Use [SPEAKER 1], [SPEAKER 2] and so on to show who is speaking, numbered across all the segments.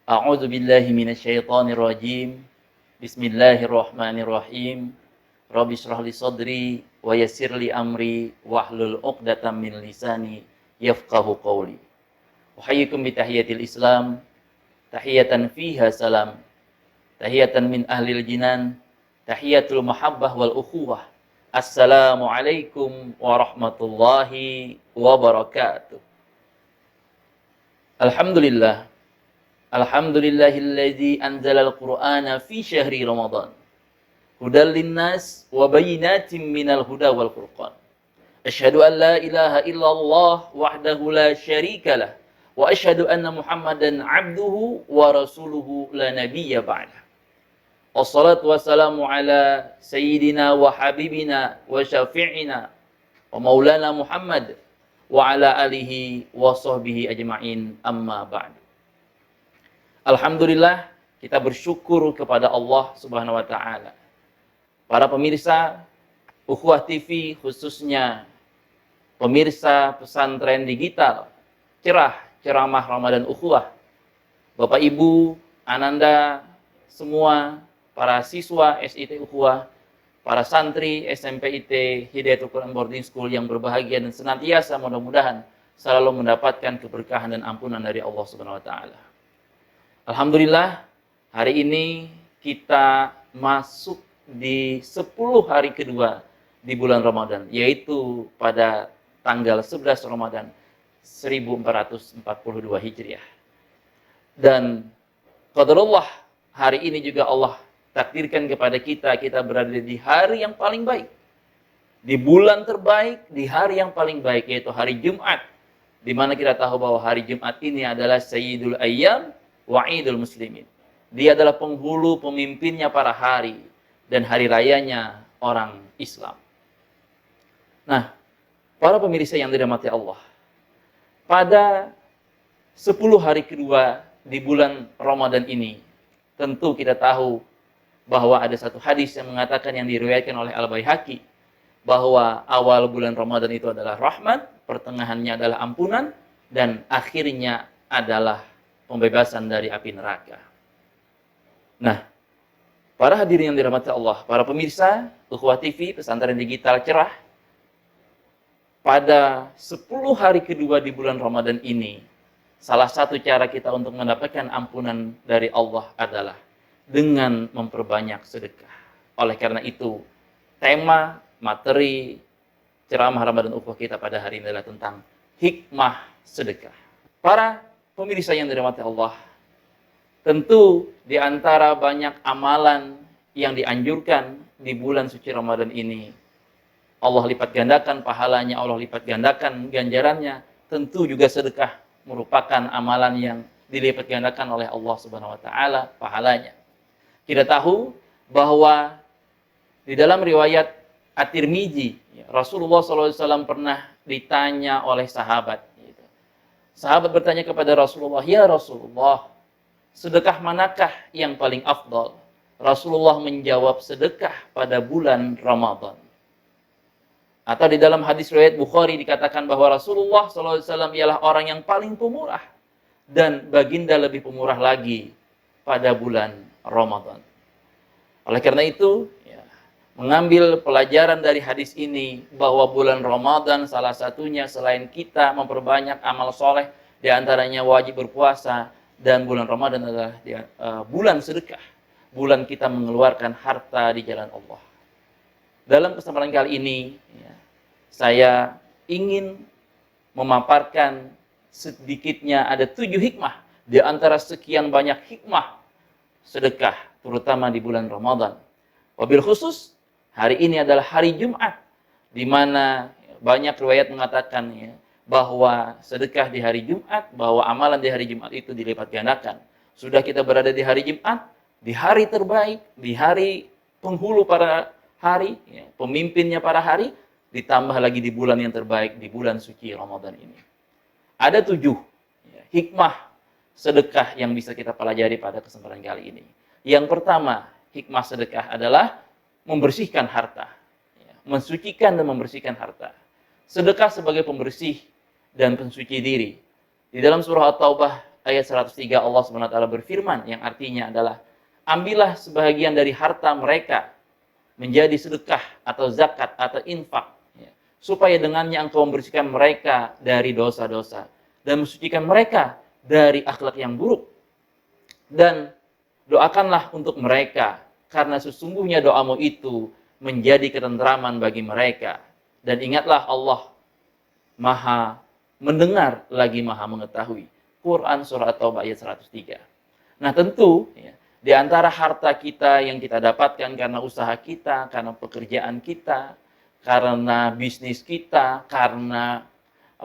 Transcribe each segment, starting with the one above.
[SPEAKER 1] A'udzu billahi minasyaitonir rajim. Bismillahirrahmanirrahim. Rabbi shrah li sadri wa yassir li amri wahlul 'uqdatam min lisani yafqahu qawli. Uhayyikum bi tahiyatil Islam, tahiyatan fiha salam. Tahiyatan min ahlil jinan, tahiyatul mahabbah wal ukhuwah. Assalamualaikum warahmatullahi wabarakatuh. Alhamdulillah. Alhamdulillahilladzi anzalal Qur'ana fi syahri Ramadan. Hudal linnas wa bayyinatin minal huda wal furqan. Asyhadu an la ilaha illallah wahdahu la syarikalah wa asyhadu anna Muhammadan abduhu wa rasuluhu la nabiyya ba'dah. Wassalatu wassalamu ala sayyidina wa habibina wa syafi'ina wa maulana Muhammad wa ala alihi wa sahbihi ajma'in, amma ba'du. Alhamdulillah, kita bersyukur kepada Allah Subhanahu wa taala. Para pemirsa Ukhuwah TV, khususnya pemirsa pesantren digital Cerah Ceramah Ramadan Ukhuwah, Bapak Ibu, Ananda, semua para siswa SIT Ukhuwah, para santri SMP IT Hidayatul Quran Boarding School yang berbahagia dan senantiasa mudah-mudahan selalu mendapatkan keberkahan dan ampunan dari Allah Subhanahu wa taala. Alhamdulillah, hari ini kita masuk di 10 hari kedua di bulan Ramadan, yaitu pada tanggal 11 Ramadan 1442 Hijriah. Dan qadarullah, hari ini juga Allah takdirkan kepada kita berada di hari yang paling baik, di bulan terbaik, di hari yang paling baik, yaitu hari Jumat, di mana kita tahu bahwa hari Jumat ini adalah Sayyidul Ayyam Wa'idul Muslimin. Dia adalah penghulu, pemimpinnya para hari, dan hari rayanya orang Islam. Nah, para pemirsa yang dirahmati Allah, pada 10 hari kedua di bulan Ramadan ini, tentu kita tahu bahwa ada satu hadis yang mengatakan, yang diriwayatkan oleh Al-Baihaqi, bahwa awal bulan Ramadan itu adalah rahmat, pertengahannya adalah ampunan, dan akhirnya adalah pembebasan dari api neraka. Nah, para hadirin yang dirahmati Allah, para pemirsa Ukhuwah TV, pesantren digital Cerah, pada 10 hari kedua di bulan Ramadan ini, salah satu cara kita untuk mendapatkan ampunan dari Allah adalah dengan memperbanyak sedekah. Oleh karena itu, tema materi ceramah Ramadan Ukhuwah kita pada hari ini adalah tentang hikmah sedekah. Para pemirsa yang dirahmati Allah, tentu di antara banyak amalan yang dianjurkan di bulan suci Ramadan ini, Allah lipat gandakan pahalanya, Allah lipat gandakan ganjarannya. Tentu juga sedekah merupakan amalan yang dilipat gandakan oleh Allah Subhanahu wa taala pahalanya. Kita tahu bahwa di dalam riwayat At-Tirmizi, Rasulullah SAW pernah ditanya oleh sahabat. Sahabat bertanya kepada Rasulullah, "Ya Rasulullah, sedekah manakah yang paling afdal?" Rasulullah menjawab, sedekah pada bulan Ramadan. Atau di dalam hadis riwayat Bukhari dikatakan bahwa Rasulullah SAW ialah orang yang paling pemurah, dan baginda lebih pemurah lagi pada bulan Ramadan. Oleh karena itu, mengambil pelajaran dari hadis ini, bahwa bulan Ramadan salah satunya selain kita memperbanyak amal soleh, diantaranya wajib berpuasa, dan bulan Ramadan adalah bulan sedekah, bulan kita mengeluarkan harta di jalan Allah. Dalam kesempatan kali ini, saya ingin memaparkan sedikitnya ada 7 hikmah di antara sekian banyak hikmah sedekah, terutama di bulan Ramadan. Wabil khusus, hari ini adalah hari Jumat, di mana banyak riwayat mengatakan bahwa sedekah di hari Jumat, bahwa amalan di hari Jumat itu dilipat gandakan. Sudah kita berada di hari Jumat, di hari terbaik, di hari penghulu para hari, pemimpinnya para hari, ditambah lagi di bulan yang terbaik, di bulan suci Ramadan ini. Ada 7 hikmah sedekah yang bisa kita pelajari pada kesempatan kali ini. Yang pertama, hikmah sedekah adalah membersihkan harta, mensucikan dan membersihkan harta. Sedekah sebagai pembersih dan pensuci diri. Di dalam surah At-Taubah ayat 103 Allah SWT berfirman yang artinya adalah ambillah sebahagian dari harta mereka menjadi sedekah atau zakat atau infak, ya, supaya dengannya engkau membersihkan mereka dari dosa-dosa dan mensucikan mereka dari akhlak yang buruk. Dan doakanlah untuk mereka, karena sesungguhnya doamu itu menjadi ketentraman bagi mereka. Dan ingatlah Allah Maha mendengar lagi Maha mengetahui. Quran Surah At-Taubah ayat 103. Nah tentu, ya, di antara harta kita yang kita dapatkan karena usaha kita, karena pekerjaan kita, karena bisnis kita, karena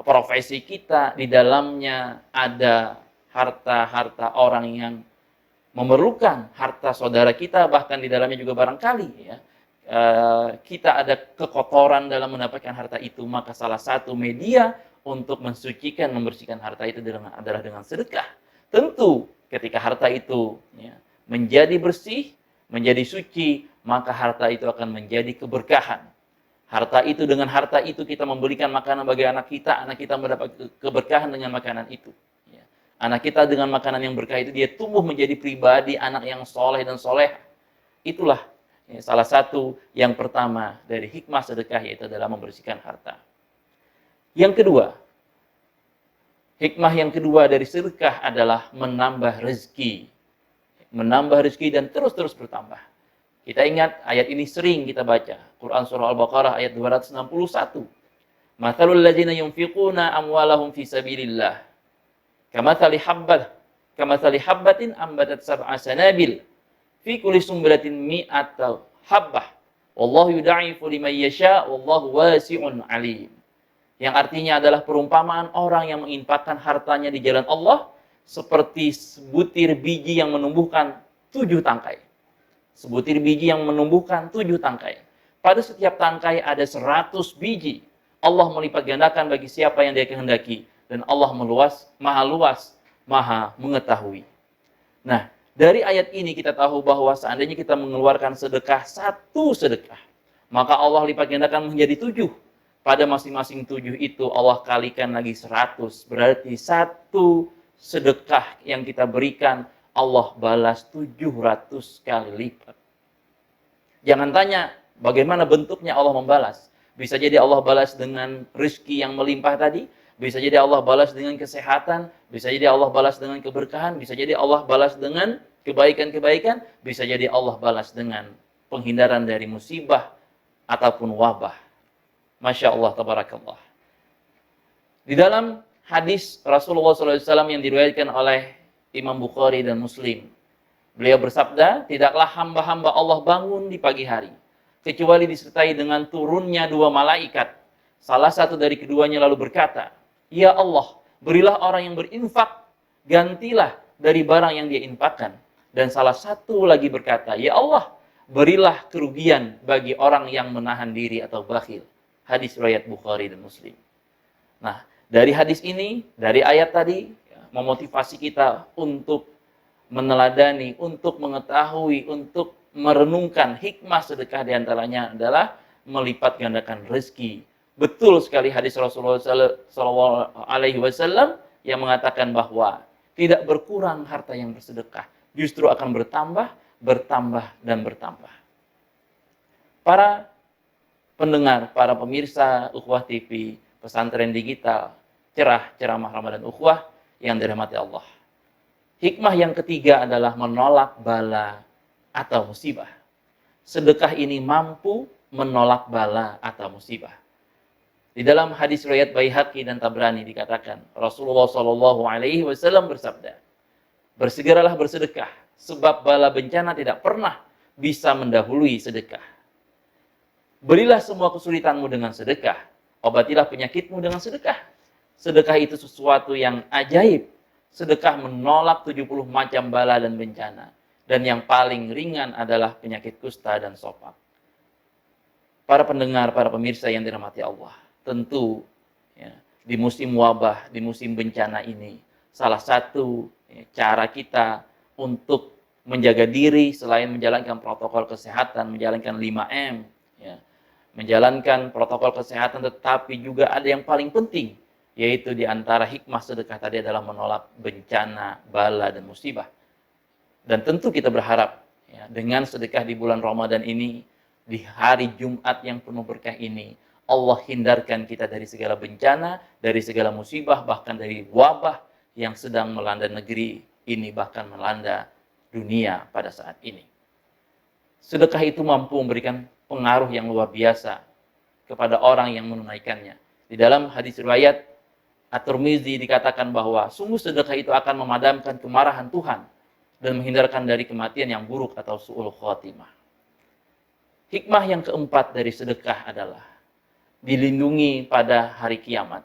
[SPEAKER 1] profesi kita, di dalamnya ada harta-harta orang yang memerlukan, harta saudara kita, bahkan di dalamnya juga barangkali ya, kita ada kekotoran dalam mendapatkan harta itu, maka salah satu media untuk mensucikan, membersihkan harta itu adalah dengan sedekah. Tentu ketika harta itu ya, menjadi bersih, menjadi suci, maka harta itu akan menjadi keberkahan. Harta itu, dengan harta itu kita membelikan makanan bagi anak kita mendapat keberkahan dengan makanan itu. Ya. Anak kita dengan makanan yang berkah itu, dia tumbuh menjadi pribadi, anak yang soleh dan soleh. Itulah ya, salah satu yang pertama dari hikmah sedekah, yaitu adalah membersihkan harta. Yang kedua, hikmah yang kedua dari sedekah adalah menambah rezeki. Menambah rezeki dan terus-terus bertambah. Kita ingat ayat ini sering kita baca. Quran Surah Al-Baqarah ayat 261. Mathalul ladzina yunfiquna amwalahum fi sabilillah. Kamathali habbatin ambatat sab'a sanabil. Fi kulli sumbulatin mi'ata habbah. Wallahu yudha'ifu liman yasha' wallahu wasi'un alim. Yang artinya adalah perumpamaan orang yang menginfakkan hartanya di jalan Allah seperti sebutir biji yang menumbuhkan 7 tangkai. Sebutir biji yang menumbuhkan 7 tangkai. Pada setiap tangkai ada 100 biji. Allah melipat gandakan bagi siapa yang dia kehendaki. Dan Allah maha luas, maha mengetahui. Nah, dari ayat ini kita tahu bahwa seandainya kita mengeluarkan satu sedekah, maka Allah lipat gandakan menjadi 7. Pada masing-masing 7 itu Allah kalikan lagi 100. Berarti satu sedekah yang kita berikan, Allah balas 700 kali lipat. Jangan tanya bagaimana bentuknya Allah membalas. Bisa jadi Allah balas dengan rezeki yang melimpah tadi, bisa jadi Allah balas dengan kesehatan, bisa jadi Allah balas dengan keberkahan, bisa jadi Allah balas dengan kebaikan-kebaikan, bisa jadi Allah balas dengan penghindaran dari musibah ataupun wabah. Masya Allah, tabarakallah. Di dalam hadis Rasulullah SAW yang diriwayatkan oleh Imam Bukhari dan Muslim, beliau bersabda, tidaklah hamba-hamba Allah bangun di pagi hari, kecuali disertai dengan turunnya 2 malaikat. Salah satu dari keduanya lalu berkata, Ya Allah, berilah orang yang berinfak, gantilah dari barang yang dia infakkan. Dan salah satu lagi berkata, Ya Allah, berilah kerugian bagi orang yang menahan diri atau bakhil. Hadis riwayat Bukhari dan Muslim. Nah, dari hadis ini, dari ayat tadi, memotivasi kita untuk meneladani, untuk mengetahui, untuk merenungkan hikmah sedekah, diantaranya adalah melipat gandakan rezeki. Betul sekali hadis Rasulullah SAW yang mengatakan bahwa tidak berkurang harta yang bersedekah, justru akan bertambah, bertambah, dan bertambah. Para pendengar, para pemirsa Ukhuwah TV, pesantren digital, ceramah Ramadan Ukhuwah yang dirahmati Allah. Hikmah yang ketiga adalah menolak bala atau musibah. Sedekah ini mampu menolak bala atau musibah. Di dalam hadis riwayat Baihaqi dan Tabrani dikatakan, Rasulullah SAW bersabda, bersegeralah bersedekah, sebab bala bencana tidak pernah bisa mendahului sedekah. Berilah semua kesulitanmu dengan sedekah, obatilah penyakitmu dengan sedekah. Sedekah itu sesuatu yang ajaib. Sedekah menolak 70 macam bala dan bencana. Dan yang paling ringan adalah penyakit kusta dan sopak. Para pendengar, para pemirsa yang dirahmati Allah, tentu ya, di musim wabah, di musim bencana ini, salah satu ya, cara kita untuk menjaga diri selain menjalankan protokol kesehatan, menjalankan 5M, ya, menjalankan protokol kesehatan, tetapi juga ada yang paling penting, yaitu di antara hikmah sedekah tadi adalah menolak bencana, bala, dan musibah. Dan tentu kita berharap ya, dengan sedekah di bulan Ramadan ini, di hari Jumat yang penuh berkah ini, Allah hindarkan kita dari segala bencana, dari segala musibah, bahkan dari wabah yang sedang melanda negeri ini, bahkan melanda dunia pada saat ini. Sedekah itu mampu memberikan pengaruh yang luar biasa kepada orang yang menunaikannya. Di dalam hadis riwayat At-Tirmizi dikatakan bahwa sungguh sedekah itu akan memadamkan kemarahan Tuhan dan menghindarkan dari kematian yang buruk atau su'ul khotimah. Hikmah yang keempat dari sedekah adalah dilindungi pada hari kiamat.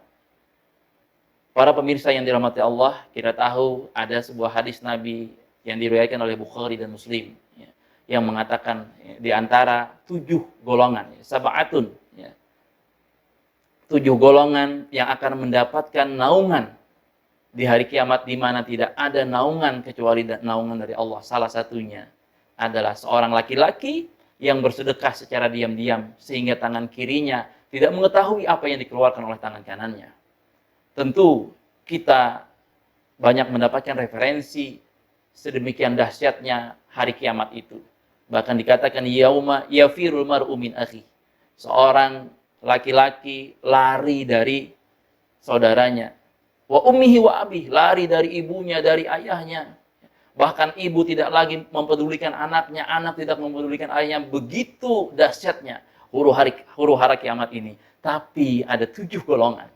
[SPEAKER 1] Para pemirsa yang dirahmati Allah, kita tahu ada sebuah hadis Nabi yang diriwayatkan oleh Bukhari dan Muslim, ya, yang mengatakan ya, di antara 7 golongan, ya, sab'atun, ya, 7 golongan yang akan mendapatkan naungan di hari kiamat, di mana tidak ada naungan kecuali naungan dari Allah. Salah satunya adalah seorang laki-laki yang bersedekah secara diam-diam sehingga tangan kirinya tidak mengetahui apa yang dikeluarkan oleh tangan kanannya. Tentu kita banyak mendapatkan referensi sedemikian dahsyatnya hari kiamat itu. Bahkan dikatakan yauma yafirul mar'u min akhi. Seorang laki-laki lari dari saudaranya. Wa ummihi wa abih, lari dari ibunya, dari ayahnya. Bahkan ibu tidak lagi mempedulikan anaknya, anak tidak mempedulikan ayahnya. Begitu dahsyatnya huru hara kiamat ini. Tapi ada 7 golongan.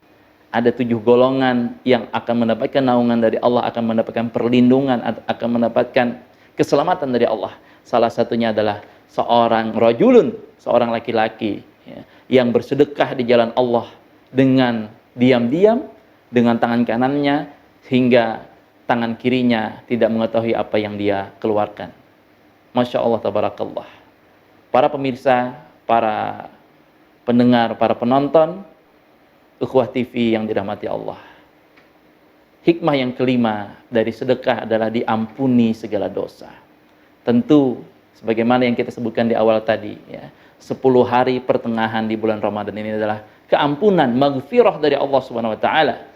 [SPEAKER 1] Ada 7 golongan yang akan mendapatkan naungan dari Allah, akan mendapatkan perlindungan, akan mendapatkan keselamatan dari Allah. Salah satunya adalah seorang rajulun, seorang laki-laki, ya, yang bersedekah di jalan Allah dengan diam-diam, dengan tangan kanannya, hingga tangan kirinya tidak mengetahui apa yang dia keluarkan. Masya Allah, tabarakallah. Para pemirsa, para pendengar, para penonton Ukhuwah TV yang dirahmati Allah, hikmah yang kelima dari sedekah adalah diampuni segala dosa. Tentu sebagaimana yang kita sebutkan di awal tadi, ya, 10 hari pertengahan di bulan Ramadan ini adalah keampunan, maghfirah dari Allah Subhanahu wa taala.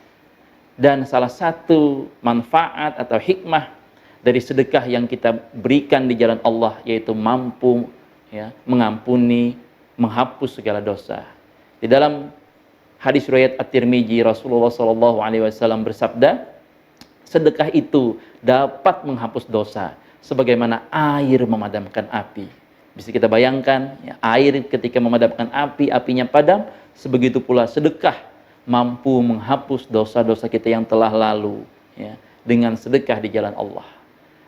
[SPEAKER 1] Dan salah satu manfaat atau hikmah dari sedekah yang kita berikan di jalan Allah yaitu mampu, ya, mengampuni, menghapus segala dosa. Di dalam hadis riwayat At-Tirmizi, Rasulullah SAW bersabda, sedekah itu dapat menghapus dosa sebagaimana air memadamkan api. Bisa kita bayangkan, ya, air ketika memadamkan api, apinya padam. Sebegitu pula sedekah mampu menghapus dosa-dosa kita yang telah lalu, ya, dengan sedekah di jalan Allah.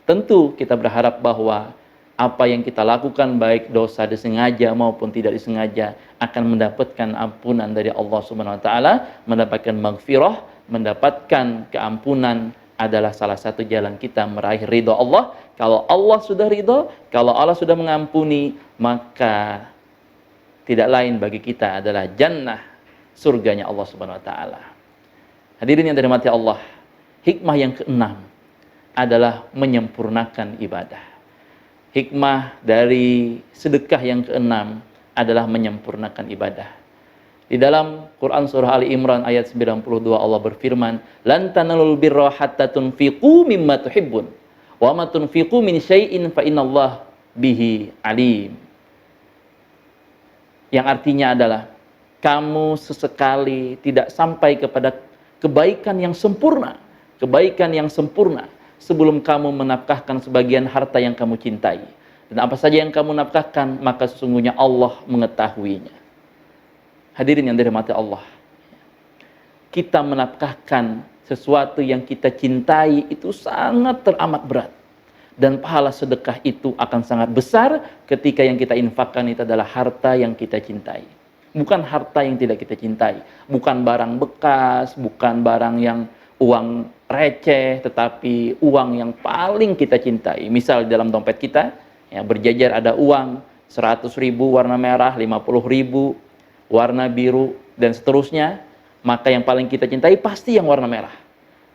[SPEAKER 1] Tentu kita berharap bahwa apa yang kita lakukan, baik dosa disengaja maupun tidak disengaja, akan mendapatkan ampunan dari Allah Subhanahu wa taala, mendapatkan maghfirah, mendapatkan keampunan adalah salah satu jalan kita meraih ridha Allah. Kalau Allah sudah ridha, kalau Allah sudah mengampuni, maka tidak lain bagi kita adalah jannah, surganya Allah Subhanahu wa taala. Hadirin yang dirahmati Allah, hikmah yang keenam adalah menyempurnakan ibadah. Hikmah dari sedekah yang keenam adalah menyempurnakan ibadah. Di dalam Quran surah Ali Imran ayat 92 Allah berfirman, "Lan tanalul birra hatta tunfiqu mimma tuhibbun, wa ma tunfiqu min syai'in fa innallaha bihi alim." Yang artinya adalah kamu sesekali tidak sampai kepada kebaikan yang sempurna sebelum kamu menafkahkan sebagian harta yang kamu cintai. Dan apa saja yang kamu nafkahkan, maka sesungguhnya Allah mengetahuinya. Hadirin yang dirahmati Allah, kita menafkahkan sesuatu yang kita cintai itu sangat teramat berat. Dan pahala sedekah itu akan sangat besar ketika yang kita infakkan itu adalah harta yang kita cintai. Bukan harta yang tidak kita cintai, bukan barang bekas, bukan barang yang uang receh, tetapi uang yang paling kita cintai. Misal dalam dompet kita, ya, berjajar ada uang 100.000 warna merah, 50.000 warna biru, dan seterusnya. Maka yang paling kita cintai pasti yang warna merah.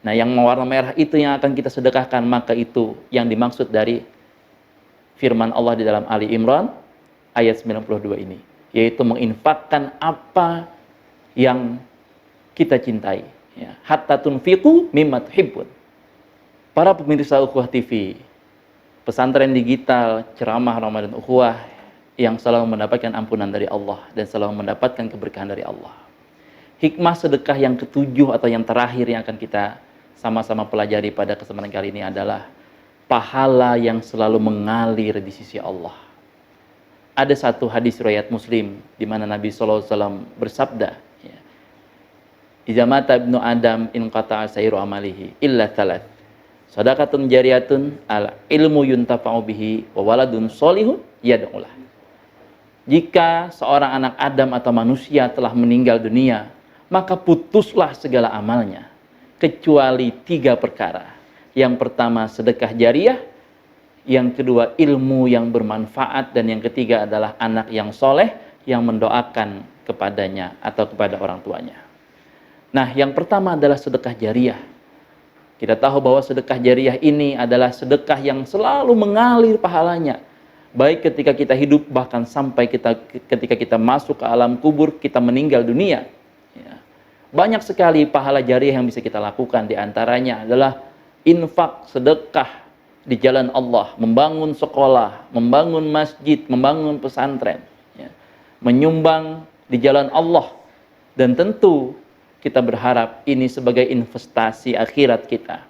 [SPEAKER 1] Nah, yang warna merah itu yang akan kita sedekahkan. Maka itu yang dimaksud dari firman Allah di dalam Ali Imran ayat 92 ini, yaitu menginfakkan apa yang kita cintai, Ya, hatta tunfiqu mimma tuhibbun. Para pemirsa Ukhuwah TV, pesantren digital, ceramah Ramadan Ukhuwah yang selalu mendapatkan ampunan dari Allah dan selalu mendapatkan keberkahan dari Allah. Hikmah sedekah yang ketujuh atau yang terakhir yang akan kita sama-sama pelajari pada kesempatan kali ini adalah pahala yang selalu mengalir di sisi Allah. Ada satu hadis riwayat Muslim di mana Nabi SAW bersabda, ya, "Idza mata ibnu Adam in qata'a sayru amalihi illa thalath. Shadaqatun jariyatun al ilmu yuntafa'u bihi wa waladun sholihun yad'ulah." Jika seorang anak Adam atau manusia telah meninggal dunia, maka putuslah segala amalnya kecuali 3 perkara. Yang pertama sedekah jariyah, yang kedua ilmu yang bermanfaat, dan yang ketiga adalah anak yang soleh yang mendoakan kepadanya atau kepada orang tuanya. Nah, yang pertama adalah sedekah jariyah. Kita tahu bahwa sedekah jariyah ini adalah sedekah yang selalu mengalir pahalanya. Baik ketika kita hidup, bahkan sampai ketika kita masuk ke alam kubur, kita meninggal dunia. Ya. Banyak sekali pahala jariyah yang bisa kita lakukan. Di antaranya adalah infak, sedekah di jalan Allah, membangun sekolah, membangun masjid, membangun pesantren, ya, menyumbang di jalan Allah. Dan tentu kita berharap ini sebagai investasi akhirat kita.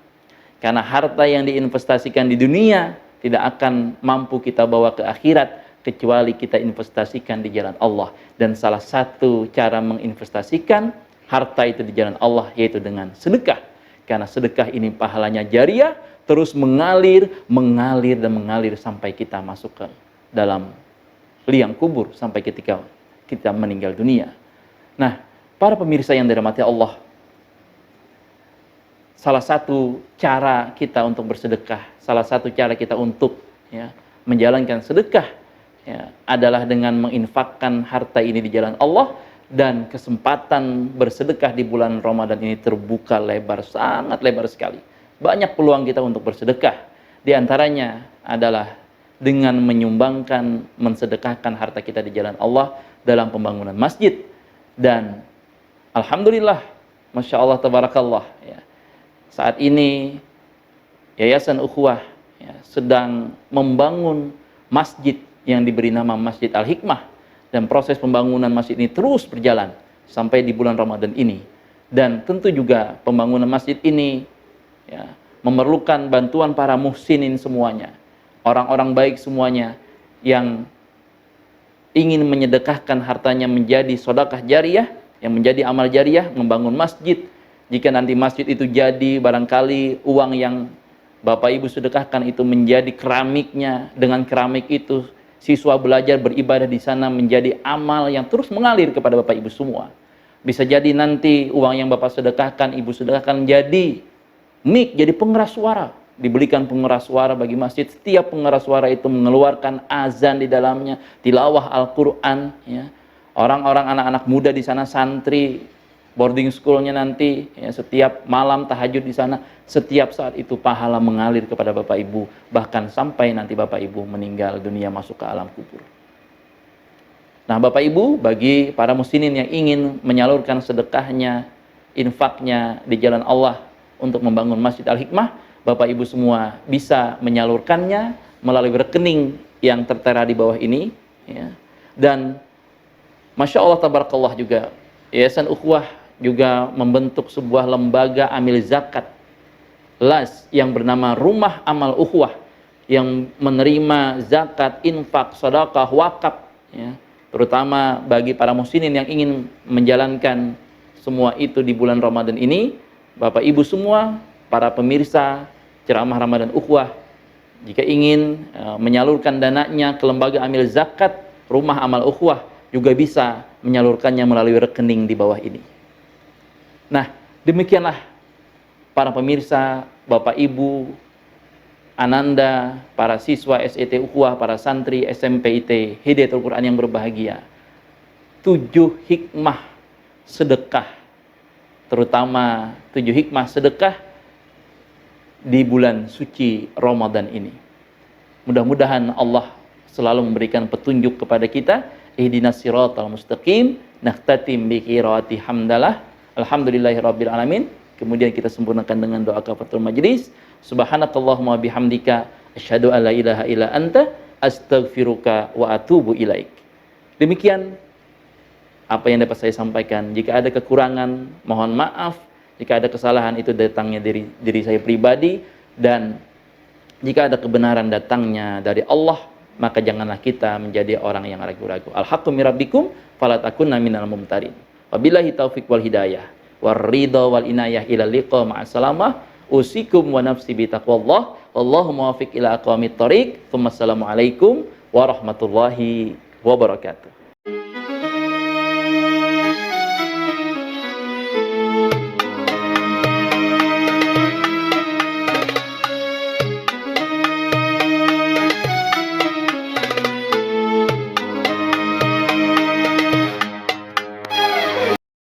[SPEAKER 1] Karena harta yang diinvestasikan di dunia tidak akan mampu kita bawa ke akhirat kecuali kita investasikan di jalan Allah. Dan salah satu cara menginvestasikan harta itu di jalan Allah yaitu dengan sedekah. Karena sedekah ini pahalanya jariyah, terus mengalir dan mengalir sampai kita masuk ke dalam liang kubur, sampai ketika kita meninggal dunia. Nah, para pemirsa yang dirahmati Allah, salah satu cara kita untuk bersedekah, salah satu cara kita untuk, ya, menjalankan sedekah, ya, adalah dengan menginfakkan harta ini di jalan Allah. Dan kesempatan bersedekah di bulan Ramadan ini terbuka lebar, sangat lebar sekali. Banyak peluang kita untuk bersedekah. Di antaranya adalah dengan menyumbangkan, mensedekahkan harta kita di jalan Allah dalam pembangunan masjid. Dan alhamdulillah, Masya Allah, tabarakallah, ya, saat ini Yayasan Ukhuwah, ya, sedang membangun masjid yang diberi nama Masjid Al-Hikmah. Dan proses pembangunan masjid ini terus berjalan sampai di bulan Ramadan ini. Dan tentu juga pembangunan masjid ini, ya, memerlukan bantuan para muhsinin semuanya. Orang-orang baik semuanya yang ingin menyedekahkan hartanya menjadi sedekah jariyah, yang menjadi amal jariyah, membangun masjid. Jika nanti masjid itu jadi, barangkali uang yang Bapak Ibu sedekahkan itu menjadi keramiknya. Dengan keramik itu siswa belajar beribadah di sana menjadi amal yang terus mengalir kepada Bapak Ibu semua. Bisa jadi nanti uang yang Bapak sedekahkan, Ibu sedekahkan jadi mic, jadi pengeras suara. Dibelikan pengeras suara bagi masjid. Setiap pengeras suara itu mengeluarkan azan di dalamnya, tilawah Al-Quran. Ya. Orang-orang anak-anak muda di sana, santri, boarding schoolnya nanti, ya, setiap malam tahajud di sana, setiap saat itu pahala mengalir kepada Bapak Ibu, bahkan sampai nanti Bapak Ibu meninggal dunia masuk ke alam kubur. Nah, Bapak Ibu, bagi para muslimin yang ingin menyalurkan sedekahnya, infaknya di jalan Allah untuk membangun Masjid Al-Hikmah, Bapak Ibu semua bisa menyalurkannya melalui rekening yang tertera di bawah ini, ya. Dan Masya Allah, tabarakallah, juga Yayasan Ukhuwah juga membentuk sebuah lembaga amil zakat LAS yang bernama Rumah Amal Ukhuwah, yang menerima zakat, infak, sedekah, wakaf, ya, terutama bagi para muslimin yang ingin menjalankan semua itu di bulan Ramadan ini. Bapak Ibu semua, para pemirsa ceramah Ramadan Ukhuwah, jika ingin menyalurkan dananya ke lembaga amil zakat Rumah Amal Ukhuwah, juga bisa menyalurkannya melalui rekening di bawah ini. Nah, demikianlah para pemirsa, Bapak Ibu, Ananda, para siswa SET Ukhuwah, para santri SMPIT Hidayatul Quran yang berbahagia. 7 hikmah sedekah, terutama 7 hikmah sedekah di bulan suci Ramadan ini. Mudah-mudahan Allah selalu memberikan petunjuk kepada kita. Ihdinas siratal mustaqim, nahtatim bi qiraati hamdalah. Alhamdulillahirabbil alamin. Kemudian kita sempurnakan dengan doa kafaratul majlis. Subhanakallahumma bihamdika asyhadu an la ilaha illa anta astaghfiruka wa atubu ilaik. Demikian apa yang dapat saya sampaikan. Jika ada kekurangan, mohon maaf. Jika ada kesalahan, itu datangnya dari diri saya pribadi. Dan jika ada kebenaran datangnya dari Allah, maka janganlah kita menjadi orang yang ragu-ragu. Al-haqqu min rabbikum fala takunna minal mumtarin. Wabillahi taufiq wal hidayah war ridha wal inayah ila liqa ma'assalamah. Usikum wa nafsi bi taqwallah. Wallahu muwaffiq ila aqwamit thoriq. Assalamualaikum warahmatullahi wabarakatuh.